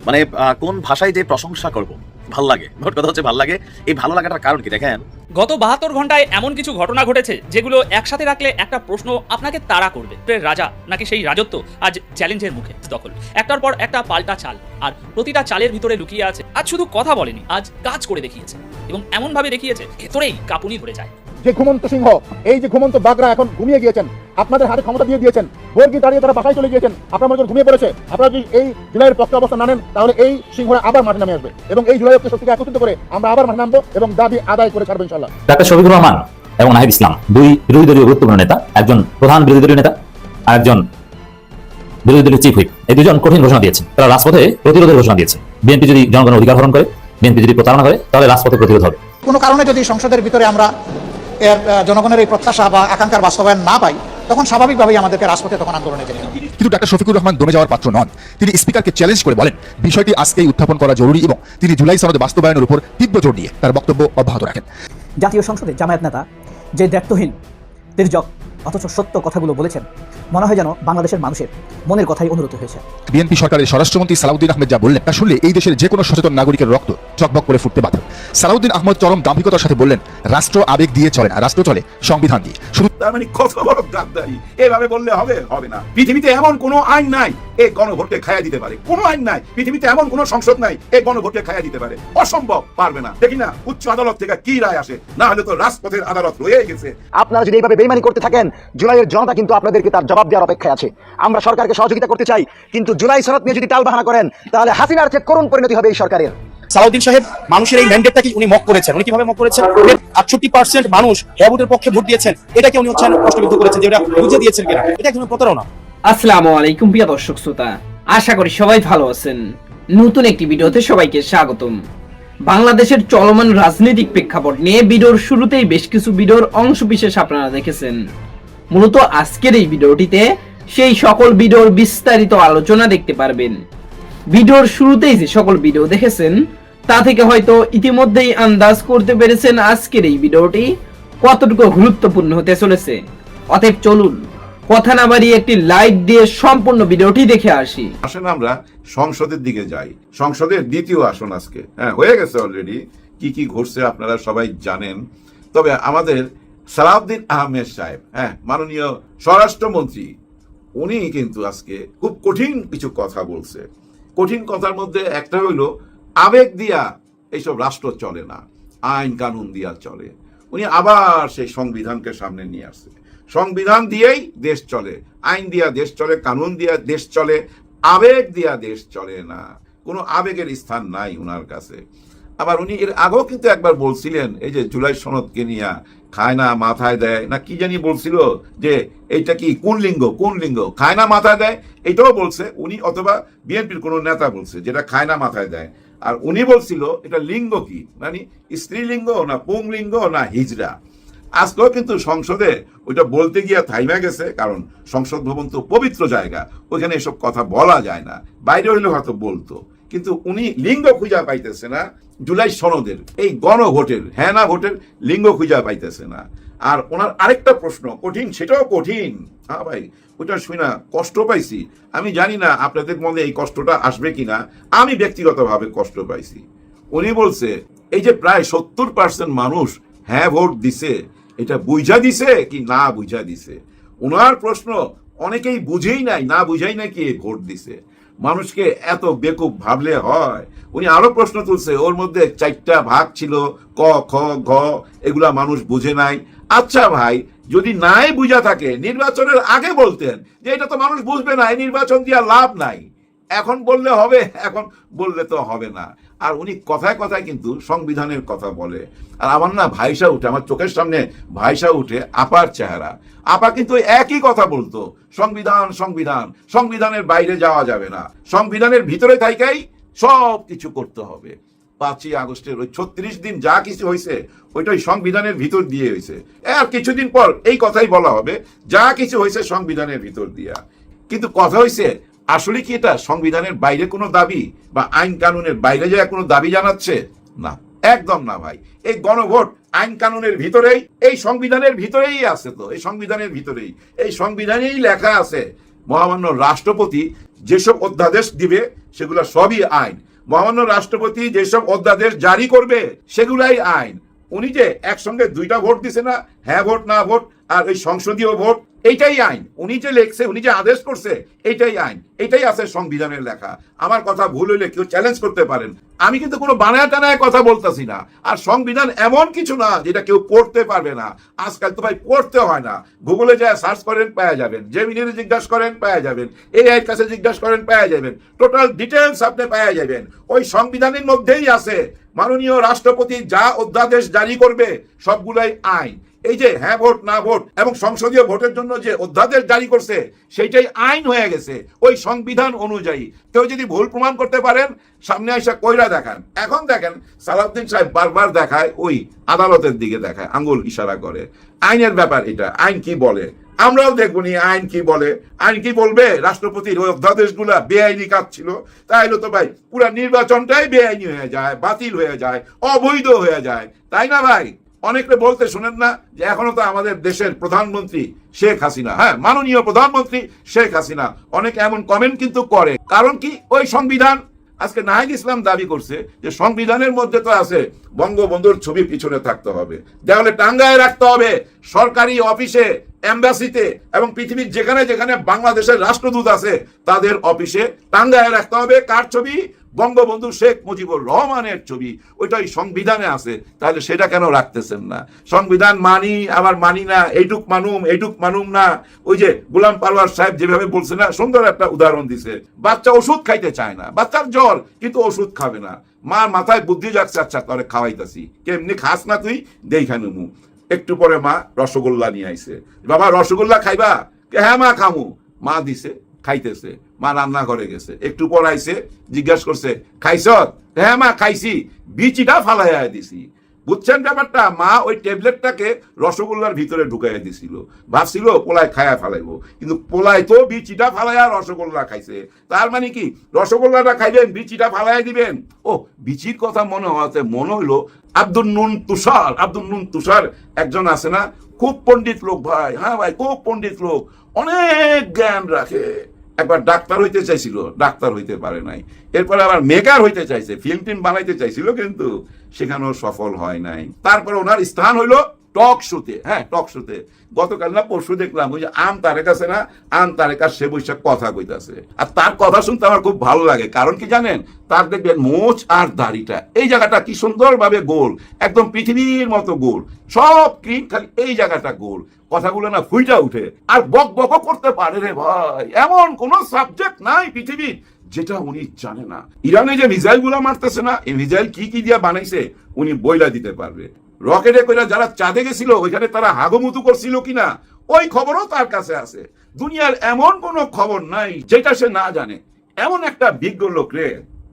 মানে কোন ভাষায় যে প্রশংসা করব ভাল লাগে, মোট কথা হচ্ছে ভাল লাগে। এই ভালো লাগাটার কারণ কি দেখেন, গত 72 ঘন্টায় এমন কিছু ঘটনা ঘটেছে যেগুলো একসাথে রাখলে একটা প্রশ্ন আপনাকে তাড়া করবে। রাজা নাকি সেই রাজত্ব আজ চ্যালেঞ্জের মুখে দখল, একটার পর একটা পাল্টা চাল, আর প্রতিটা চালের ভিতরে লুকিয়ে আছে আজ শুধু কথা বলেনি, আজ কাজ করে দেখিয়েছে, এবং এমন ভাবে দেখিয়েছে ভেতরেই কাঁপুনি ধরে যায়। যে ঘুমন্ত সিংহ, এই যে ঘুমন্ত বাঘরা এখন ঘুমিয়ে গিয়েছেন, আপনাদের হাতে ক্ষমতা দিয়ে দিয়েছেন, বর্গি দাঁড়িয়ে তারা বাসায় চলে গিয়েছেন, আপনার মনে ঘুমিয়ে পড়েছে। আপনারা যদি এই জুলাইয়ের পক্ষে অবস্থা না নেন, তাহলে এই সিংহরা আবার মাঠে নামে আসবে, এবং এই জুলাই শক্তিকে একত্রিত করে আমরা আবার মাঠে নামবো এবং দাবি আদায় করে ছাড়বো ইনশাল্লাহ। ডাক্তার শফিকুর রহমান এবং নাহিদ ইসলাম দুই বিরোধী দলীয় গুরুত্বপূর্ণ নেতা, একজন প্রধান বিরোধী দলীয় নেতা আর একজন বিরোধী দলীয় চিফ হুইপ। এই দুজন কঠিন ঘোষণা দিয়েছে, তারা রাজপথে প্রতিরোধের ঘোষণা দিয়েছে। বিএনপি যদি জনগণের অধিকার হরণ করে, বিএনপি যদি প্রতারণা করে, তাহলে রাজপথে প্রতিরোধ হবে। কোনো কারণে যদি সংসদের ভিতরে আমরা এর জনগণের এই প্রত্যাশা বা আকাঙ্ক্ষার বাস্তবায়ন না পাই, তখন স্বাভাবিকভাবেই আমাদেরকে রাজপথে তখন আন্দোলনে যেতে হবে। কিন্তু ডাক্তার শফিকুর রহমান দমে যাওয়ার পাত্র নন। তিনি স্পিকারকে চ্যালেঞ্জ করে বলেন বিষয়টি আজকেই উত্থাপন করা জরুরি, এবং তিনি জুলাই সনদ বাস্তবায়নের উপর তীব্র জোর দিয়ে তার বক্তব্য অব্যাহত রাখেন। জাতীয় সংসদে জামায়াত নেতা যে দায়িত্বহীন তির্যক অথচ সত্য কথাগুলো বলেছেন, মনে হয় যেন বাংলাদেশের মানুষের মনের কথাই অনুরূত হয়েছে। বিএনপি সরকারের স্বরাষ্ট্রমন্ত্রী সালাউদ্দিন আহমেদ যা বললেন তা শুনলে এই দেশের যে কোনো সচেতন নাগরিকের রক্ত চকবক করে ফুটতে বাধ্য। সালাউদ্দিন আহমেদ চরম দাম্ভিকতার সাথে বললেন, রাষ্ট্র আবেগ দিয়ে চলে না, রাষ্ট্র চলে সংবিধান দিয়ে। শুধু তার মানে কত বড় গাদ্দারি! এভাবে বললে হবে না। পৃথিবীতে এমন কোনো আইন নাই এই গণভোটে খাইয়া দিতে পারে, কোনো আইন নাই পৃথিবীতে, এমন কোনো সংসদ নাই এই গণভোটে খাইয়া দিতে পারে। অসম্ভব, পারবে না। দেখি না উচ্চ আদালত থেকে কি রায় আসে, না হলে তো রাজপথের আদালত রয়ে গেছে। আপনারা যদি এইভাবে বেইমানি করতে থাকেন, জুলাইয়ের জনতা কিন্তু আপনাদেরকে তার জবাব দেওয়ার অপেক্ষায় আছে। আমরা সরকারকে সহযোগিটা করতে চাই, কিন্তু জুলাই সনদ নিয়ে যদি টালবাহানা করেন, তাহলে হাসিনার চেয়ে করুণ পরিণতি হবে এই সরকারের। সালাউদ্দিন সাহেব মানুষের এই ম্যান্ডেটটা কি উনি মক করেছেন? উনি কিভাবে মক করেছেন? 68% মানুষ হ্যাঁ ভোটের পক্ষে ভোট দিয়েছেন, এটাকে উনি হচ্ছেন প্রশ্নবিদ্ধ করেছেন যে এটা বুঝে দিয়েছেন কিনা। এটা একদম প্রতারণা। আসসালামু আলাইকুম প্রিয় দর্শক শ্রোতা, আশা করি সবাই ভালো আছেন। নতুন একটি ভিডিওতে সবাইকে স্বাগতম। বাংলাদেশের চলমান রাজনৈতিক প্রেক্ষাপট নিয়ে ভিডিওর শুরুতেই বেশ কিছু ভিডিওর অংশ বিশেষ আপনারা দেখেছেন। মূলত আজকের এই ভিডিওটিতে সেই সকল ভিডিওর বিস্তারিত আলোচনা দেখতে পারবেন। ভিডিওর শুরুতেই যে সকল ভিডিও দেখেছেন তা থেকে হয়তো ইতিমধ্যেই আন্দাজ করতে পেরেছেন আজকের এই ভিডিওটি কতটুকু গুরুত্বপূর্ণ হতে চলেছে। অতএব চলুন কথা না বাড়িয়ে একটি লাইক দিয়ে সম্পূর্ণ ভিডিওটি দেখে আসি। আসেন আমরা সংসদের দিকে যাই। সংসদের দ্বিতীয় আসন আজকে হয়ে গেছে অলরেডি। কি কি ঘটছে আপনারা সবাই জানেন। তবে আমাদের সালাউদ্দিন আহমেদ সাহেব, মাননীয় স্বরাষ্ট্রমন্ত্রী, উনি কিন্তু আজকে খুব কঠিন কিছু কথা বলছে। কঠিন কথার মধ্যে একটা হইল আবেগ দিয়া এইসব রাষ্ট্র চলে না, আইন কানুন দিয়া চলে। উনি আবার সেই সংবিধানকে সামনে নিয়ে আসছে। সংবিধান দিয়েই দেশ চলে, আইন দিয়া দেশ চলে, কানুন দিয়া দেশ চলে, আবেগ দিয়া দেশ চলে না। কোনো আবেগের স্থান নাই ওনার কাছে। আবার উনি এর আগেও কিন্তু একবার বলছিলেন, এই যে জুলাই সনদকে নিয়ে খায় না মাথায় দেয় না কি জানি বলছিল, যে এইটা কি কোন লিঙ্গ খায় না মাথায় দেয়, এটাও বলছে উনি, অথবা বিএনপির কোন নেতা বলছে যেটা খায় না মাথায় দেয়। আর উনি বলছিল এটা লিঙ্গ কি, মানে স্ত্রীলিঙ্গ না পুংলিঙ্গ না হিজড়া। আজকেও কিন্তু সংসদে ওইটা বলতে গিয়ে থাইমা গেছে, কারণ সংসদ ভবন তো পবিত্র জায়গা, ওইখানে এসব কথা বলা যায় না। বাইরে হইলে হয়তো বলতো, কিন্তু উনি লিঙ্গ খুঁজা পাইতেছে না। জুলাই সনদের এই গণভোটের না ভোটের লিঙ্গ খুঁজা পাইতেছে না। আর ওনার আরেকটা প্রশ্ন কঠিন, সেটাও কঠিন। ভাই ওইটা শুই না কষ্ট পাইছি। আমি জানি না আপনাদের মনে এই কষ্টটা আসবে কিনা, আমি ব্যক্তিগতভাবে কষ্ট পাইছি। উনি বলছে এই যে প্রায় 70% মানুষ হ্যাঁ ভোট দিছে, এটা বুঝা দিছে কি না বুঝা দিছে। ওনার প্রশ্ন অনেকেই বুঝেই নাই, না বুঝাই না কি ভোট দিছে। মানুষকে এত বেকুব ভাবলে হয়? উনি আরো প্রশ্ন তুলছে, ওর মধ্যে 4টা ভাগ ছিল, ক খ গ, এগুলা মানুষ বুঝে নাই। আচ্ছা ভাই, যদি নাই বুঝা থাকে নির্বাচনের আগে বলতেন যে এটা তো মানুষ বুঝবে না, এই নির্বাচন দিয়া লাভ নাই। এখন বললে হবে, এখন বললে তো হবে না। আর উনি কথায় কথায় কিন্তু সংবিধানের কথা বলে। আর আমার না ভাইসা উঠে, আমার চোখের সামনে ভাইসা উঠে আপার চেহারা। আপা কিন্তু একই কথা বলতো, সংবিধান সংবিধান, সংবিধানের বাইরে যাওয়া যাবে না, সংবিধানের ভিতরে থাইকাই সব কিছু করতে হবে। 5ই আগস্টের ওই 36 দিন যা কিছু হয়েছে ওইটাই সংবিধানের ভিতর দিয়ে হয়েছে। আর কিছুদিন পর এই কথাই বলা হবে, যা কিছু হয়েছে সংবিধানের ভিতর দিয়া। কিন্তু কথা হয়েছে আসলে কি এটা সংবিধানের বাইরে কোনো দাবি বা আইন কানুনের বাইরে যায় কোনো দাবি জানাচ্ছে? না, একদম না ভাই। এই গণভোট আইন কানুনের ভিতরেই, এই সংবিধানের ভিতরেই আছে। তো এই সংবিধানের ভিতরেই, এই সংবিধানেই লেখা আছে মহামান্য রাষ্ট্রপতি যেসব অধ্যাদেশ দিবে সেগুলো সবই আইন। মহামান্য রাষ্ট্রপতি যেসব অধ্যাদেশ জারি করবে সেগুলাই আইন। উনি যে একসঙ্গে দুইটা ভোট দিছে না, হ্যাঁ ভোট না ভোট আর ওই সংসদীয় ভোট, এইটাই আইন। উনি যে লেখছে, উনি যে আদেশ করছে, এইটাই আইন, এটাই আছে সংবিধানের লেখা। আমার কথা ভুল হইলে কেউ চ্যালেঞ্জ করতে পারেন। আমি কিন্তু কোনো বানায় টানায় কথা বলতেছি না। আর সংবিধান এমন কিছু না যেটা কেউ পড়তে পারবে না। আজকাল তো ভাই পড়তে হয় না, গুগলে যায় সার্চ করেন পেয়ে যাবেন, জেমিনির জিজ্ঞাসা করেন পেয়ে যাবেন, এআই কাছে জিজ্ঞাসা করেন পেয়ে যাবেন, টোটাল ডিটেলস আপনি পেয়ে যাবেন। ওই সংবিধানের মধ্যেই আছে মাননীয় রাষ্ট্রপতি যা অধ্যাদেশ জারি করবে সবগুলাই আইন। এই যে হ্যাঁ ভোট না ভোট এবং সংসদীয় ভোটের জন্য যে অধ্যাদেশ জারি করছে সেইটাই আইন হয়ে গেছে ওই সংবিধান অনুযায়ী। কেউ যদি ভুল প্রমাণ করতে পারেন সামনে এসে কইরা দেখান। এখন দেখেন সালাউদ্দিন সাহেব বারবার দেখায় ওই আদালতের দিকে দেখায়, আঙ্গুল ইশারা করে। আইনের ব্যাপার এটা, আইন কি বলে আমরাও দেখবো নি। আইন কি বলে, আইন কি বলবে রাষ্ট্রপতির ওই অধ্যাদেশগুলা বেআইনি কাজ ছিল, তাইলে তো ভাই পুরা নির্বাচনটাই বেআইনি হয়ে যায়, বাতিল হয়ে যায়, অবৈধ হয়ে যায়, তাই না ভাই? অনেকে বলতে শুনেন না যে এখনো তো আমাদের দেশের প্রধানমন্ত্রী শেখ হাসিনা, হ্যাঁ মাননীয় প্রধানমন্ত্রী শেখ হাসিনা। অনেকে এমন কমেন্ট কিন্তু করে, কারণ কি ওই সংবিধান। আজকে নাহিদ ইসলাম দাবি করছে যে সংবিধানের মধ্যে তো আছে বঙ্গবন্ধুর ছবি পিছনে থাকতে হবে, দেওয়ালে টাঙ্গায় রাখতে হবে, সরকারি অফিসে, এম্বাসিতে এবং পৃথিবীর যেখানে যেখানে বাংলাদেশের রাষ্ট্রদূত আছে তাদের অফিসে টাঙ্গায় রাখতে হবে কার ছবি? বঙ্গবন্ধু শেখ মুজিবুর রহমানের ছবি। ওইটাই সংবিধানে আছে, তাহলে সেটা কেন রাখতেছেন না? সংবিধান মানি আবার মানি না, এইটুক মানুম না। ওই যে গোলাম পারওয়ার সাহেব যেভাবে বলছে না, সুন্দর একটা উদাহরণ দিছে। বাচ্চা ওষুধ খাইতে চায় না, বাচ্চার জ্বর কিন্তু ওষুধ খাবে না, মার মাথায় বুদ্ধি যাচ্ছে, আচ্ছা তোরে খাওয়াইতাছি, কেমনি খাস না তুই দেখানুমু। একটু পরে মা রসগোল্লা নিয়ে আইছে, বাবা রসগোল্লা খাইবা? হ্যাঁ মা খামু। মা দিছে, খাইতেছে। মা রান্না করে গেছে, একটু পর আইছে, জিজ্ঞাসা করছে খাইছ? হ্যাঁ মা খাইছি, বিচিটা ফালাইয়া দিছি। বুঝছেন ব্যাপারটা? মা ওই ট্যাবলেটটাকে রসগোল্লার ভিতরে ঢুকাইয়া দিছিল, ভাবছিল পোলায় খায়া ফালাইবো, কিন্তু পোলায় তো বিচিটা ফালাইয়া রসগোল্লা খাইছে। তার মানে কি রসগোল্লাটা খাইবেন, বিচিটা ফালাইয়া দিবেন? ও বিচির কথা মনে হইলো আব্দুল নুন তুষার একজন আছে না, খুব পণ্ডিত লোক ভাই, হ্যাঁ ভাই খুব পণ্ডিত লোক, অনেক জ্ঞান রাখে। একবার ডাক্তার হইতে চাইছিল, ডাক্তার হইতে পারে নাই। এরপরে আবার মেকার হইতে চাইছে, ফিল্ম টিম বানাইতে চাইছিল, কিন্তু সেখানেও সফল হয় নাই। তারপরে ওনার স্থান হইলো টক শোতে। হ্যাঁ টক শোতে গতকাল না পরশু দেখলাম ওই যে আম তারেক আছে না, আম তারেক আর সে বৈশাখ কথা কইতাছে। আর তার কথা শুনতে আমার খুব ভালো লাগে, কারণ কি জানেন? তার দেখবেন মোচ আর দাড়িটা, এই জায়গাটা কি সুন্দর ভাবে গোল, একদম পৃথিবীর মতো গোল, সব ক্রিম, খালি এই জায়গাটা গোল। কথাগুলো না ফুইটা উঠে, আর বক বক করতে পারে রে ভাই। এমন কোন সাবজেক্ট নাই পৃথিবীর যেটা উনি জানে না। ইরানে যে মিসাইল গুলা মারতেছে না, এই মিসাইল কি কি দিয়া বানাইছে উনি বইলা দিতে পারবে। রকেটে কইরা যারা চাঁদে গেছিল ওইখানে তারা হাগমুতু করছিল কিনা ওই খবরও তার কাছে আছে। দুনিয়ার এমন কোন খবর নাই যেটা সে না জানে। এমন একটা বিজ্ঞ লোক রে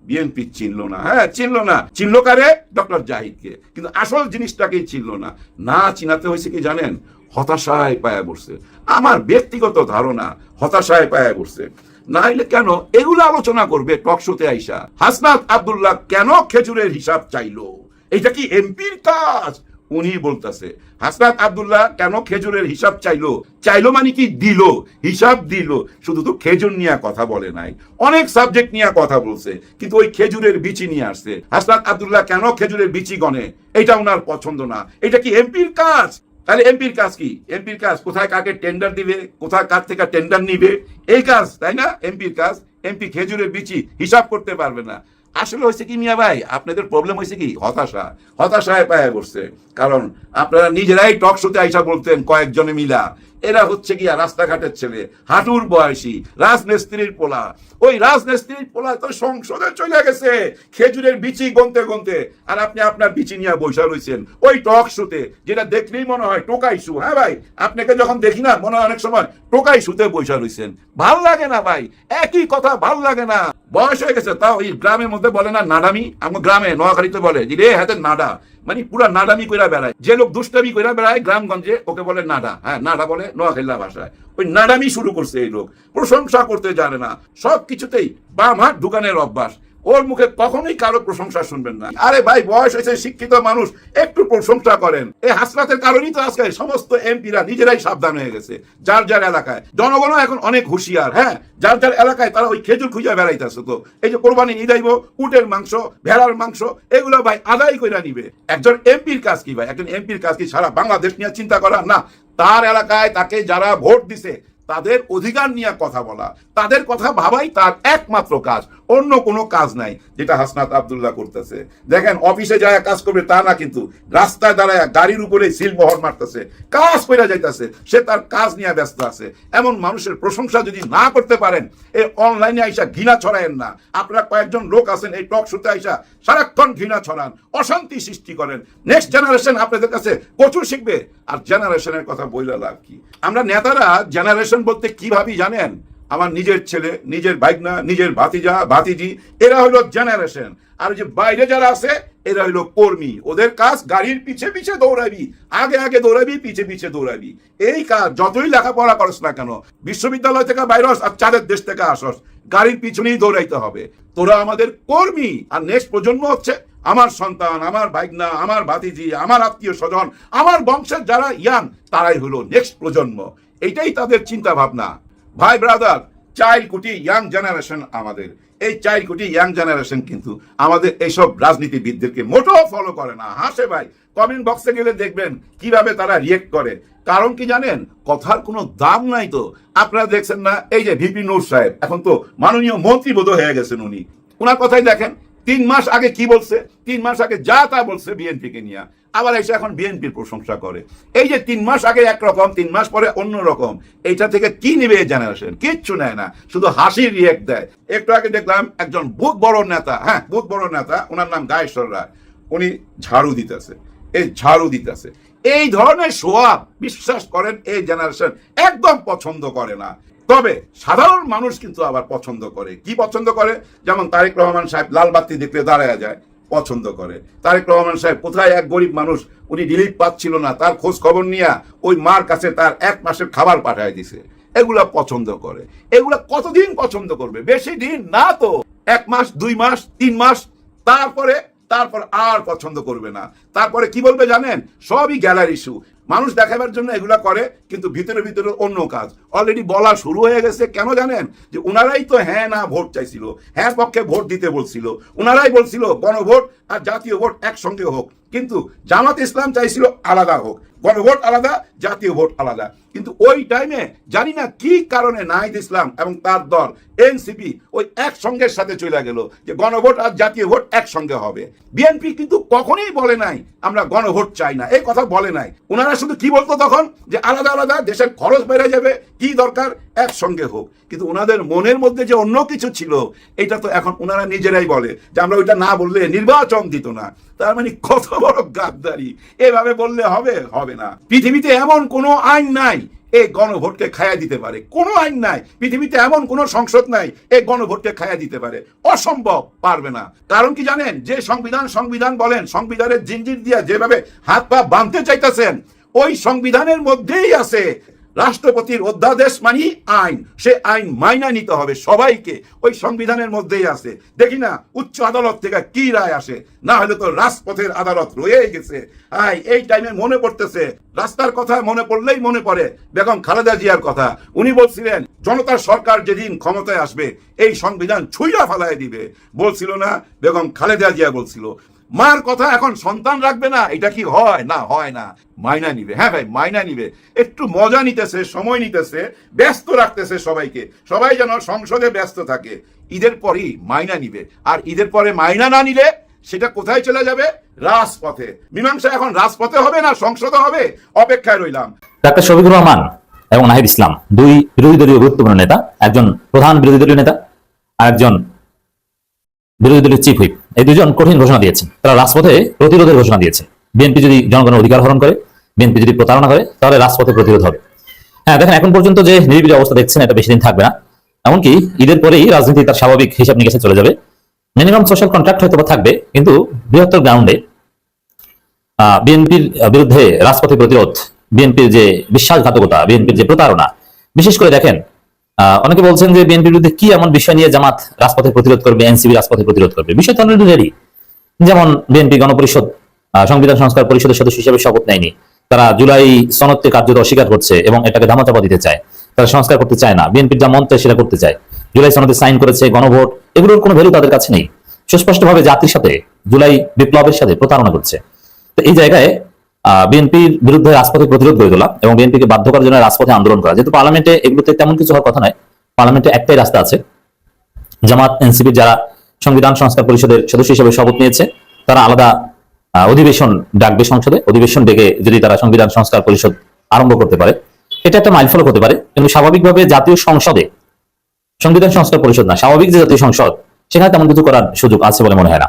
বিএনপি চিনল না। হ্যাঁ চিনল না, চিনল কারে? ডক্টর জাহিদকে, কিন্তু আসল জিনিসটাকেই চিনল না। না চিনাতে হয়েছে কি জানেন? হতাশায় পায়া বসছে। আমার ব্যক্তিগত ধারণা হতাশায় পায়া বসছে। না হইলে কেন এগুলো আলোচনা করবে টক শোতে আইসা? হাসনাত আব্দুল্লাহ কেন খেজুরের হিসাব চাইলো? এটা কি এমপির কাজ? উনি বলতেছে হাসনাত আব্দুল্লাহ কেন খেজুরের হিসাব চাইলো মানে কি দিল, হিসাব দিল। শুধু তো খেজুর নিয়ে কথা বলে নাই, অনেক সাবজেক্ট নিয়ে কথা বলছে, কিন্তু ওই খেজুরের বিচি নিয়ে আসছে। হাসনাত আব্দুল্লাহ কেন খেজুরের বিচি গনে? এটা ওনার পছন্দ না। এটা কি এমপির কাজ? তাহলে এমপির কাজ কি? এমপির কাজ কোথায় কাকে টেন্ডার দিবে, কোথায় কার থেকে টেন্ডার নিবে, এই কাজ, তাই না? এমপির কাজ। এমপি খেজুরের বিচি হিসাব করতে পারবে না। আসলে হয়েছে কি মিয়া ভাই, আপনাদের প্রবলেম হয়েছে কি? হতাশায় পায়ে বসছে। কারণ আপনারা নিজেরাই টক শোতে আইসা বলতেন কয়েকজনে মিলা, এরা হচ্ছে গিয়া রাস্তাঘাটের ছেলে, হাঁটুর বয়সী রাজমিস্ত্রির পোলা। ওই রাজমিস্ত্রির পোলা তো সংসদে চলে গেছে খেজুরের বিচি গনতে গনতে, আর আপনি আপনার বিচি নিয়ে বসে রয়েছেন ওই টক শোতে, যেটা দেখলেই মনে হয় টোকাই শু। হ্যাঁ ভাই, আপনাকে যখন দেখি না মনে হয় অনেক সময় টোকাই শুতে বসে রয়েছেন। ভাল লাগে না ভাই, একই কথা ভাল লাগে না। বয়স হয়ে গেছে, তাও এই গ্রামের মধ্যে বলে না নাডামি, আমার গ্রামে নোয়াখালীতে বলে যে রে হাতে নাডা, মানে পুরা নাডামি কইরা বেড়ায়। যে লোক দুষ্টামি কইরা বেড়ায় গ্রামগঞ্জে ওকে বলে নাডা। হ্যাঁ নাডা বলে নোয়াখালীর ভাষায়। ওই নাডামি শুরু করছে এই লোক, প্রশংসা করতে জানে না, সব কিছুতেই বাম হাত ঢুকানের অভ্যাস। ওর মুখে কখনোই কারো প্রশংসা শুনবেন না। আরে ভাই, বয়স হয়েছে, শিক্ষিত মানুষ, একটু প্রশংসা করেন। এই হাসরাতের কারণেই তো আজকে সমস্ত এমপিরা নিজেরাই সাবধান হয়ে গেছে যার যার এলাকায়। জনগণও এখন অনেক হুঁশিয়ার। হ্যাঁ, যার যার এলাকায় তারা ওই খেজুর খুঁজে বেড়াইতেছে। তো এই যে কোরবানি ঈদ আইব, উটের মাংস, ভেড়ার মাংস, এগুলো ভাই আদায় করে নিবে। একজন এমপির কাজ কি ভাই? একজন এমপির কাজ কি সারা বাংলাদেশ নিয়ে চিন্তা করা? না, তার এলাকায় তাকে যারা ভোট দিছে তাদের অধিকার নিয়ে কথা বলা, তাদের কথা ভাবাই তার একমাত্র কাজ, অন্য কোনো কাজ নাই, যেটা হাসনাত আব্দুল্লাহ করতেছে। দেখেন, অফিসে যায় কাজ করবে তা না, কিন্তু রাস্তায় দাঁড়ায় গাড়ির উপরে সিল মোহর মারতেছে, কাজ করে যাইতেছে, সে তার কাজ নিয়ে ব্যস্ত আছে। এমন মানুষের প্রশংসা যদি না করতে পারেন, এই অনলাইনে আইসা ঘৃণা ছড়ায়েন না। আপনারা কয়েকজন লোক আছেন এই টক শোতে আইসা সারাক্ষণ ঘৃণা ছড়ান, অশান্তি সৃষ্টি করেন। নেক্সট জেনারেশন আপনাদের কাছে প্রচুর শিখবে। আর জেনারেশনের কথা বইলে লাভ কি? আমরা নেতারা জেনারেশন বলতে কি ভাবি জানেন? আমার নিজের ছেলে, নিজের ভাইগনা, নিজের ভাতিজা, ভাতিজি, এরা হলো জেনারেশন। আর যে বাইরে যারা আছে এরা হলো কর্মী। ওদের কাজ গাড়ির পিছে পিছে দৌড়াবি, আগে আগে দৌড়াবি, পিছে পিছে দৌড়াবি। এই কাজ যতই লেখাপড়া করস না কেন, বিশ্ববিদ্যালয় থেকে বাইরে আর চাঁদের দেশ থেকে আসস, গাড়ির পিছনেই দৌড়াইতে হবে। তোরা আমাদের কর্মী। আর নেক্সট প্রজন্ম হচ্ছে আমার সন্তান, আমার ভাইগনা, আমার ভাতিজি, আমার আত্মীয় স্বজন, আমার বংশের যারা ইয়াং, তারাই হলো নেক্সট প্রজন্ম। এইটাই তাদের চিন্তা ভাবনা। ভাই ব্রাদার, 4 কোটি ইয়াং জেনারেশন আমাদের। এই 4 কোটি ইয়াং জেনারেশন কিন্তু আমাদের এইসব রাজনীতিবিদদেরকে মোটেও ফলো করে না, হাসে ভাই। কমেন্ট বক্সে গেলে দেখবেন কিভাবে তারা রিয়েক্ট করে। কারণ কি জানেন? কথার কোনো দাম নাই তো। আপনারা দেখছেন না, এই যে ভিপি নূর সাহেব এখন তো মাননীয় মন্ত্রী বোধ হয়ে গেছেন উনি। ওনার কথাই দেখেন, 3 মাস আগে কি বলছে, 3 মাস আগে যা তা বলছে বিএনপিকে নিয়ে, আবার এসে এখন বিএনপির প্রশংসা করে। এই যে 3 মাস আগে একরকম, 3 মাস পরে অন্য রকম, এইটা থেকে কি নেবে এই জেনারেশন? কিচ্ছু নেয় না, শুধু হাসির রিয়েক্ট দেয়। একটু আগে দেখলাম একজন বহুত বড় নেতা, হ্যাঁ বহুত বড় নেতা, ওনার নাম গায়েশ্বর রায়, উনি ঝাড়ু দিতেছে, এই ঝাড়ু দিতেছে। এই ধরনের সোয়াব বিশ্বাস করেন এই জেনারেশন একদম পছন্দ করে না। তবে সাধারণ মানুষ কিন্তু আবার পছন্দ করে। কি পছন্দ করে? যেমন তারেক রহমান সাহেব লাল বাতি দেখলে দাঁড়ায় যায়, পছন্দ করে। তারেক রহমান সাহেব কোথায় এক গরিব মানুষ, উনি রিলিফ পাচ্ছিল না, তার খোঁজ খবর নিয়ে ওই মার কাছে তার 1 মাসের খাবার পাঠায় দিছে, এগুলা পছন্দ করে। এগুলা কতদিন পছন্দ করবে? বেশি দিন না তো, 1 মাস, 2 মাস, 3 মাস, তারপর আর পছন্দ করবে না। তারপরে কি বলবে জানেন? সবই গ্যালারি শু। মানুষ দেখাবার জন্য এগুলা করে, কিন্তু ভিতরে ভিতরে অন্য কাজ অলরেডি বলা শুরু হয়ে গেছে। কেন জানেন? যে উনারাই তো হ্যাঁ না ভোট চাইছিল, হ্যাঁ পক্ষে ভোট দিতে বলছিল, উনারাই বলছিল গণভোট আর জাতীয় ভোট একসঙ্গে হোক, কিন্তু জামাত ইসলাম চাইছিল আলাদা হোক, গণভোট আলাদা, জাতীয় ভোট আলাদা। কিন্তু ওই টাইমে জানি না কি কারণে নাহিদ ইসলাম এবং তার দল এনসিপি ওই একসঙ্গের সাথে চলে গেল যে গণভোট আর জাতীয় ভোট একসঙ্গে হবে। বিএনপি কিন্তু কখনোই বলে নাই আমরা গণভোট চাই না, এই কথা বলে নাই। ওনারা শুধু কি বলতো তখন? যে আলাদা আলাদা, দেশের খরচ বেড়ে যাবে, কি দরকার একসঙ্গে হোক। কিন্তু ওনাদের মনের মধ্যে যে অন্য কিছু ছিল, এটা তো এখন ওনারা নিজেরাই বলে যে আমরা ওইটা না বললে নির্বাচন দিত না। তার মানে কত বড় গাদ্দারি! এভাবে বললে হবে না। পৃথিবীতে এমন কোনো আইন নাই এই গণভোটকে খায়া দিতে পারে, কোনো আইন নাই। পৃথিবীতে এমন কোনো সংসদ নাই এই গণভোটকে খায়া দিতে পারে, অসম্ভব, পারবে না। কারণ কি জানেন? যে সংবিধান বলেন, সংবিধানের জিঞ্জির দিয়ে যেভাবে হাত পা বাঁধতে চাইতেছেন, ওই সংবিধানের মধ্যেই আছে রাষ্ট্রপতির অধ্যাদেশ মানি আইন, সে আইন মাইনা নিতে হবে সবাইকে, ওই সংবিধানের মধ্যেই আছে। দেখি না উচ্চ আদালত থেকে কি রায় আসে, না হলে তো রাজপথের আদালত রয়ে গেছে। এই টাইমে মনে পড়তেছে, রাস্তার কথা মনে পড়লেই মনে পড়ে বেগম খালেদা জিয়ার কথা। উনি বলছিলেন জনতার সরকার যেদিন ক্ষমতায় আসবে এই সংবিধান ছুঁইয়া ফেলায় দিবে, বলছিল না? বেগম খালেদা জিয়া বলছিল। মার কথা এখন সন্তান রাখবে না, এটা কি হয়? না, হয় না। মাইনা নিবে, হ্যাঁ ভাই মাইনা নিবে। একটু মজা নিতেছে, সময় নিতেছে, ব্যস্ত রাখতেছে সবাইকে, সবাই যেন সংসদে ব্যস্ত থাকে। ঈদের পরই মাইনা নিবে, আর ঈদের পরে মাইনা না নিলে সেটা কোথায় চলে যাবে? রাজপথে। মীমাংসা এখন রাজপথে হবে না সংসদে হবে? অপেক্ষায় রইলাম। ডাক্তার শফিকুর রহমান এবং নাহিদ ইসলাম, 2 বিরোধী দলীয় গুরুত্বপূর্ণ নেতা, একজন প্রধান বিরোধী দলীয় নেতা আর একজন বিরোধী দলের চিফ হুইপ, এই দুজন কঠিন ঘোষণা দিয়েছেন। তারা রাজপথে প্রতিরোধের ঘোষণা দিয়েছে। বিএনপি যদি জনগণের অধিকার হরণ করে, বিএনপি যদি প্রতারণা করে, তাহলে রাজপথে প্রতিরোধ হবে। হ্যাঁ, দেখেন এখন পর্যন্ত যে নিরিবিলি অবস্থা দেখছেন, এটা বেশি দিন থাকবে না। এমনকি ঈদের পরেই রাজনীতি তার স্বাভাবিক হিসাব নিকেশে চলে যাবে। মিনিমাম সোশ্যাল কন্ট্রাক্ট হয়তো থাকবে, কিন্তু বৃহত্তর গ্রাউন্ডে বিএনপির বিরুদ্ধে রাজপথে প্রতিরোধ, বিএনপির যে বিশ্বাসঘাতকতা, বিএনপির যে প্রতারণা, বিশেষ করে দেখেন অনেকে বলছেন যে বিএনপির বিরুদ্ধে কি এমন বিষয় নিয়ে জামাত রাজপথে প্রতিরোধ করবে, এনসিপি রাজপথে প্রতিরোধ করবে। বিষয় তো অলরেডি রেডি। যেমন বিএনপি গণপরিষদ সংবিধান সংস্কার পরিষদের সদস্য হিসেবে শপথ নেয়নি, তারা জুলাই সনদকে কার্যত অস্বীকার করছে এবং এটাকে ধামাচাপা দিতে চায়, তারা সংস্কার করতে চায় না, বিএনপির যা মন চায় সেটা করতে চায়। জুলাই সনদে সাইন করেছে, গণভোট, এগুলোর কোনো ভ্যালু তাদের কাছে নেই। সুস্পষ্টভাবে জাতির সাথে, জুলাই বিপ্লবের সাথে প্রতারণা করছে। তো এই জায়গায় বিএনপির বিরুদ্ধে রাজপথে প্রতিরোধ গড়ে তোলা এবং বিএনপিকে বাধ্য করার জন্য রাজপথে আন্দোলন করা, যেহেতু পার্লামেন্টে এগুলোতে তেমন কিছু হওয়ার কথা নয়, পার্লামেন্টে একটাই রাস্তা আছে। জামাত এনসিপির যারা সংবিধান সংস্কার পরিষদের সদস্য হিসেবে শপথ নিয়েছে, তারা আলাদা অধিবেশন ডাকবে সংসদে, অধিবেশন ডেকে যদি তারা সংবিধান সংস্কার পরিষদ আরম্ভ করতে পারে, এটা একটা মাইলফলক হতে পারে। কিন্তু স্বাভাবিকভাবে জাতীয় সংসদে, সংবিধান সংস্কার পরিষদ না, স্বাভাবিক যে জাতীয় সংসদ, সেখানে তেমন কিছু করার সুযোগ আছে বলে মনে হয় না।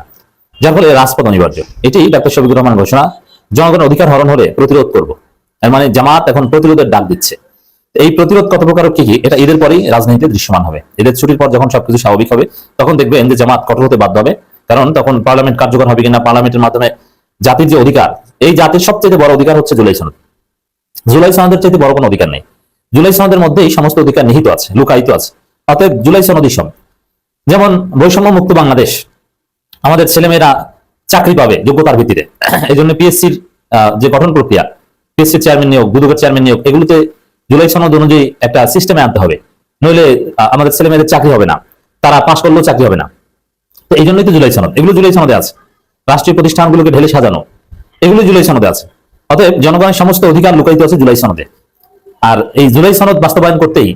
যার ফলে রাজপথ অনিবার্য। এটি ডাক্তার শফিকুর রহমান ঘোষণা, জনগণের অধিকার হরণ হলে প্রতিরোধ করব। এর মানে জামাত এখন প্রতিরোধের ডাক দিচ্ছে। এই প্রতিরোধ কত প্রকার কি কি, এটা ঈদের পরেই রাজনীতিতে দৃশ্যমান হবে। ঈদের ছুটির পর যখন সবকিছু স্বাভাবিক হবে, তখন দেখবেন যে জামাত কঠোর হতে বাধ্য হবে। কারণ তখন পার্লামেন্ট কার্যকর হবে কিনা, পার্লামেন্টের মাধ্যমে জাতির যে অধিকার, এই জাতির সবচেয়ে বড় অধিকার হচ্ছে জুলাই সনদ। জুলাই সনদের চাইতে বড় কোনো অধিকার নেই। জুলাই সনদের মধ্যেই সমস্ত অধিকার নিহিত আছে, লুকায়িত আছে। অতএব জুলাই সনদই সব। যেমন বৈষম্য মুক্ত বাংলাদেশ, আমাদের ছেলেমেয়েরা চাকরি পাবে যোগ্যতার ভিত্তিতে। এই জন্য পিএসসির যে গঠন প্রক্রিয়া, পিএসসির চেয়ারম্যান নিয়োগ, দুদকের চেয়ারম্যান নিয়োগ, এগুলোতে জুলাই সনদ অনুযায়ী একটা সিস্টেমে আনতে হবে, নইলে আমাদের ছেলেমেয়েদের চাকরি হবে না, তারা পাশ করলেও চাকরি হবে না। তো এই জন্যই তো জুলাই সনদ, এগুলো জুলাই সনদে আছে। রাষ্ট্রীয় প্রতিষ্ঠানগুলোকে ঢেলে সাজানো, এগুলো জুলাই সনদে আছে। অতএব জনগণের সমস্ত অধিকার লুকায়িত আছে জুলাই সনদে। আর এই জুলাই সনদ বাস্তবায়ন করতেই,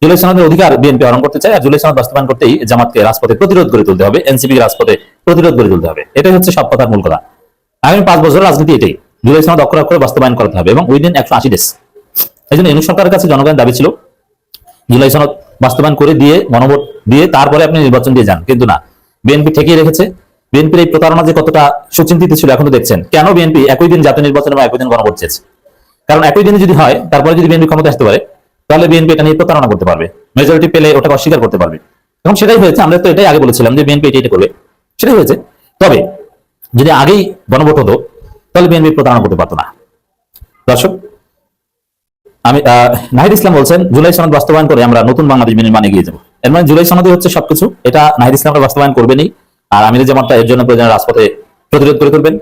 জুলাই সনদের অধিকার বিএনপি হরণ করতে চায়, আর জুলাই সনদ বাস্তবায়ন করতেই জামাতকে রাজপথে প্রতিরোধ করে তুলতে হবে, এনসিপি রাজপথে প্রতিরোধ করে তুলতে হবে। এটাই হচ্ছে সব কথার মূল কথা। আগামী 5 বছর রাজনীতি এটাই, জুলাই সনদ অক্ষরে অক্ষরে বাস্তবায়ন করতে হবে এবং উইদিন 180 ডেজ। এই জন্য ইউনিট সরকারের কাছে জনগণের দাবি ছিল জুলাই সনদ বাস্তবায়ন করে দিয়ে, গণভোট দিয়ে, তারপরে আপনি নির্বাচন দিয়ে যান। কিন্তু না, বিএনপি ঠেকিয়ে রেখেছে। বিএনপির এই প্রতারণা যে কতটা সুচিন্তিত ছিল এখন তো দেখছেন। কেন বিএনপি একই দিন জাতীয় নির্বাচন এবং একই দিন গণভোট চেয়েছে? কারণ একই দিনে যদি হয়, তারপরে যদি বিএনপি ক্ষমতা আসতে পারে, তাহলে বিএনপি এটা নিয়ে প্রতারণা করতে পারবে, মেজরিটি পেলে ওটাকে অস্বীকার করতে পারবে। এবং সেটাই হয়েছে। আমরা তো এটাই আগে বলেছিলাম যে বিএনপি এটা করবে, সেটাই হয়েছে। তবে যদি আগেই গণভোট হতো, তাহলে বিএনপি প্রতারণা করতে পারতো না। দর্শক, আমি নাহিদ ইসলাম বলছেন জুলাই সনদ বাস্তবায়ন করে আমরা নতুন বাংলাদেশ নির্মাণে এগিয়ে যাবো। এর মানে জুলাই সনদই হচ্ছে সবকিছু। এটা নাহিদ ইসলামরা বাস্তবায়ন করবেনই, আর আমির জামাতটা এর জন্য প্রয়োজনীয় রাজপথে প্রতিরোধ করে তুলবেন।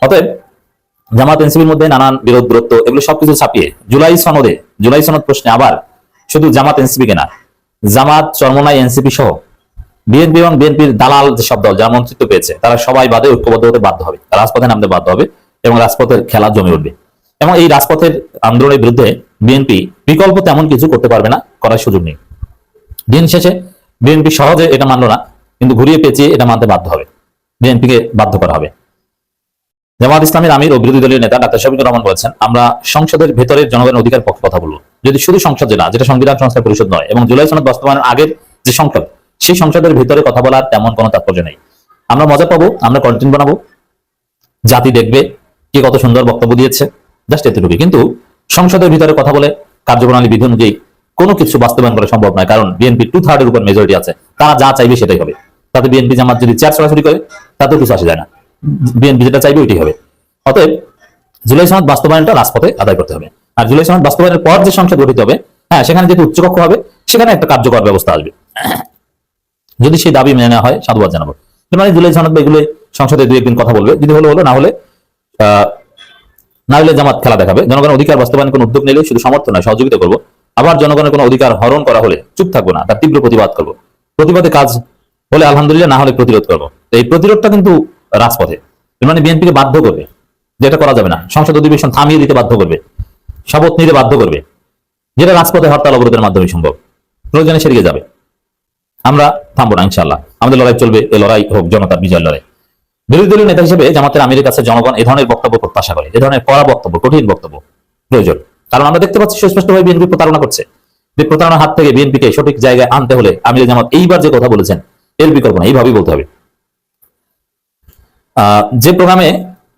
অতএব জামাত এনসিপির মধ্যে নানান বিরোধ দূরত্ব, এগুলো সবকিছু ছাপিয়ে জুলাই সনদ প্রশ্নে আবার শুধু জামাত এনসিপিকে না, জামাত, চরমোনাই, এনসিপি সহ বিএনপি এবং বিএনপির দালাল যে সব দল যারা মন্ত্রিত্ব পেয়েছে, তারা সবাই বাদে ঐক্যবদ্ধ হতে বাধ্য হবে, রাজপথে নামতে বাধ্য হবে এবং রাজপথের খেলা জমে উঠবে। এবং এই রাজপথের আন্দোলনের বিরুদ্ধে বিএনপি বিকল্প তেমন কিছু করতে পারবে না, করার সুযোগ নেই। দিন শেষে বিএনপি সহজে এটা মানলো না, কিন্তু ঘুরিয়ে পেঁচিয়ে এটা মানতে বাধ্য হবে, বিএনপিকে বাধ্য করা হবে। জামাত ইসলামের আমির ও বিরোধী দলীয় নেতা ডাক্তার শফিকুর রহমান বলেছেন, আমরা সংসদের ভেতরের জনগণের অধিকার পক্ষে কথা বলবো। যদি শুধু সংসদে না, যেটা সংবিধান সংস্কার পরিষদ নয়, এবং জুলাই সনদ বাস্তবায়নের আগের যে সংসদ, সেই সংসদের ভিতরে কথা বলার তেমন কোনো তাৎপর্য নেই। আমরা মজা পাবো, আমরা কন্টেন্ট বানাবো, জাতি দেখবে কে কত সুন্দর বক্তব্য দিয়েছে, জাস্ট এতটুকু। কিন্তু সংসদের ভিতরে কথা বলে কার্যপ্রণালী বিধি অনুযায়ী কোনো কিছু বাস্তবায়ন করা সম্ভব নয়, কারণ বিএনপি 2/3 উপর মেজরিটি আছে, তারা যা চাইবে সেটাই হবে। তাতে বিএনপি জামাত যদি চেয়ার সরাসরি করে, তাতেও কিছু আসে যায় না, বিএনপি যেটা চাইবে ওইটাই হবে। অতএব জুলাই সনদ বাস্তবায়নটা রাজপথে আদায় করতে হবে। আর জুলাই সনদ বাস্তবায়নের পর যে সংসদ গঠিত হবে, হ্যাঁ, সেখানে যেহেতু উচ্চকক্ষ হবে, সেখানে একটা কার্যকর ব্যবস্থা আসবে। যদি সেই দাবি মেনে নেওয়া হয়, সাধুবাদ জানাবো। মানে জুলাই সনদ এগুলো সংসদে 2-1 দিন কথা বলবে, যদি হলো, না হলে জামাত খেলা দেখাবে। জনগণের অধিকার বাস্তবায়নের কোনো উদ্যোগ নিলে শুধু সমর্থন নয়, সহযোগিতা করবো। আবার জনগণের কোনো অধিকার হরণ করা হলে চুপ থাকবো না, তার তীব্র প্রতিবাদ করবো। প্রতিবাদে কাজ হলে আলহামদুলিল্লাহ, না হলে প্রতিরোধ করবো। এই প্রতিরোধটা কিন্তু রাজপথে, মানে বিএনপিকে বাধ্য করবে, যেটা করা যাবে না। সংসদ অধিবেশন থামিয়ে দিতে বাধ্য করবে, শপথ নিতে বাধ্য করবে, যেটা রাজপথে হরতাল অবরোধের মাধ্যমে সম্ভব। প্রয়োজনে সেদিকে যাবে। আমরা থামবো না, ইনশাআল্লাহ আমাদের লড়াই চলবে। এই লড়াই হোক জনতার বিজয়ের লড়াই। বিরোধী দলীয় নেতা হিসেবে জামাতের আমিরের কাছে জনগণ এ ধরনের বক্তব্য প্রত্যাশা করে, এ ধরনের কড়া বক্তব্য, কঠিন বক্তব্য প্রয়োজন। কারণ আমরা দেখতে পাচ্ছি সুস্পষ্টভাবে বিএনপি প্রতারণা করছে। যে প্রতারণার হাত থেকে বিএনপিকে সঠিক জায়গায় আনতে হলে আমির জামাত এইবার যে কথা বলেছেন, এর বিকল্প না, এইভাবেই বলতে হবে। যে প্রোগ্রামে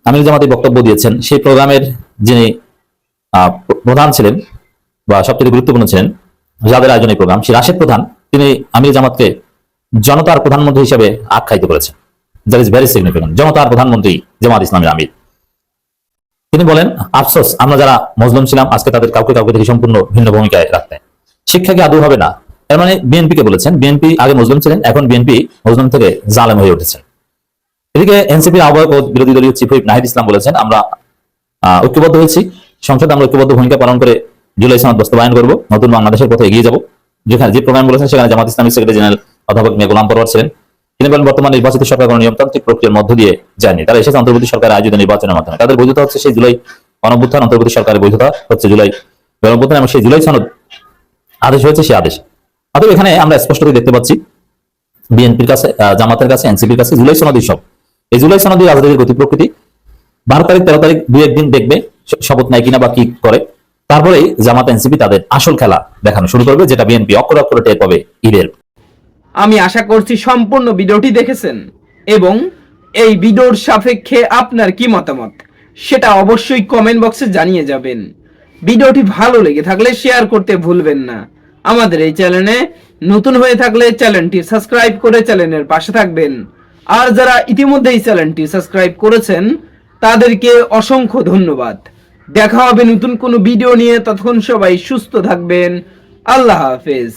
আমির জামাত বক্তব্য দিয়েছেন, সেই প্রোগ্রামের যিনি প্রধান ছিলেন বা সবচেয়ে গুরুত্বপূর্ণ ছিলেন, যাদের আয়োজন এই প্রোগ্রাম, সেই রাশেদ প্রধান, তিনি আমির জামাতকে জনতার প্রধানমন্ত্রী হিসেবে আখ্যায়িত করেছেন। That is very significant. জনতার প্রধানমন্ত্রী জামাত ইসলামের আমির। তিনি বলেন, আফসোস, আমরা যারা মজলুম ছিলাম আজকে তাদের কাউকে কাউকে থেকে সম্পূর্ণ ভিন্ন ভূমিকায় রাখতে। শিক্ষা কি আদৌ হবে না? এর মানে বিএনপি কে বলেছেন, বিএনপি আগে মুসলিম ছিলেন, এখন বিএনপি মুসলিম থেকে জালেম হয়ে উঠেছেন। এদিকে এনসিপির আহ্বায়ক ও বিরোধী দলীয় চিফ হুইপ নাহিদ ইসলাম বলেছেন, আমরা ঐক্যবদ্ধ হয়েছি, সংসদে আমরা ঐক্যবদ্ধ ভূমিকা পালন করে জুলাই সনদ বাস্তবায়ন করব, নতুন বাংলাদেশের পথে এগিয়ে যাব। যেখানে যে প্রোগ্রাম বলেছেন সেখানে জামাত ইসলামী সেক্রেটারি জেনারেল অধ্যাপক মিয়া গোলাম পরওয়ার ছিলেন। তিনি বলেন, বর্তমান নির্বাচিত সরকার কোনো নিয়মতান্ত্রিক প্রক্রিয়ার মধ্য দিয়ে যায়নি, তারা এসেছে অন্তর্বর্তী সরকারের আয়োজিত নির্বাচনের মাধ্যমে। তাদের বৈধতা হচ্ছে সেই জুলাই গণঅভ্যুত্থান, অন্তর্বর্তী সরকারের বৈধতা হচ্ছে জুলাই গণঅভ্যুত্থান এবং সেই জুলাই সনদ আদেশ হয়েছে সেই আদেশ। অতএব এখানে আমরা স্পষ্টতই দেখতে পাচ্ছি বিএনপির কাছে, জামাতের কাছে, এনসিপির কাছে জুলাই সনদই সব। এই জুলাই সনদই রাজনীতির গতি প্রকৃতি। 12 তারিখ 13 তারিখ 2-1 দিন দেখবে শপথ নেয় কিনা বা কি করে, তারপরেই জামাত এনসিপি তাদের আসল খেলা দেখানো শুরু করবে, যেটা বিএনপি অক্ষরে অক্ষরে টের পাবে ঈদের। আমি আশা করছি সম্পূর্ণ ভিডিওটি দেখেছেন এবং এই ভিডিওর সাপেক্ষে আপনার কি মতামত সেটা অবশ্যই কমেন্ট বক্সে জানিয়ে যাবেন। ভিডিওটি ভালো লেগে থাকলে শেয়ার করতে ভুলবেন না। আমাদের এই চ্যানেলে নতুন হয়ে থাকলে চ্যানেলটি সাবস্ক্রাইব করে চ্যানেলের পাশে থাকবেন। আর যারা ইতিমধ্যে এই চ্যানেলটি সাবস্ক্রাইব করেছেন তাদেরকে অসংখ্য ধন্যবাদ। দেখা হবে নতুন কোনো ভিডিও নিয়ে, ততক্ষণ সবাই সুস্থ থাকবেন। আল্লাহ হাফেজ।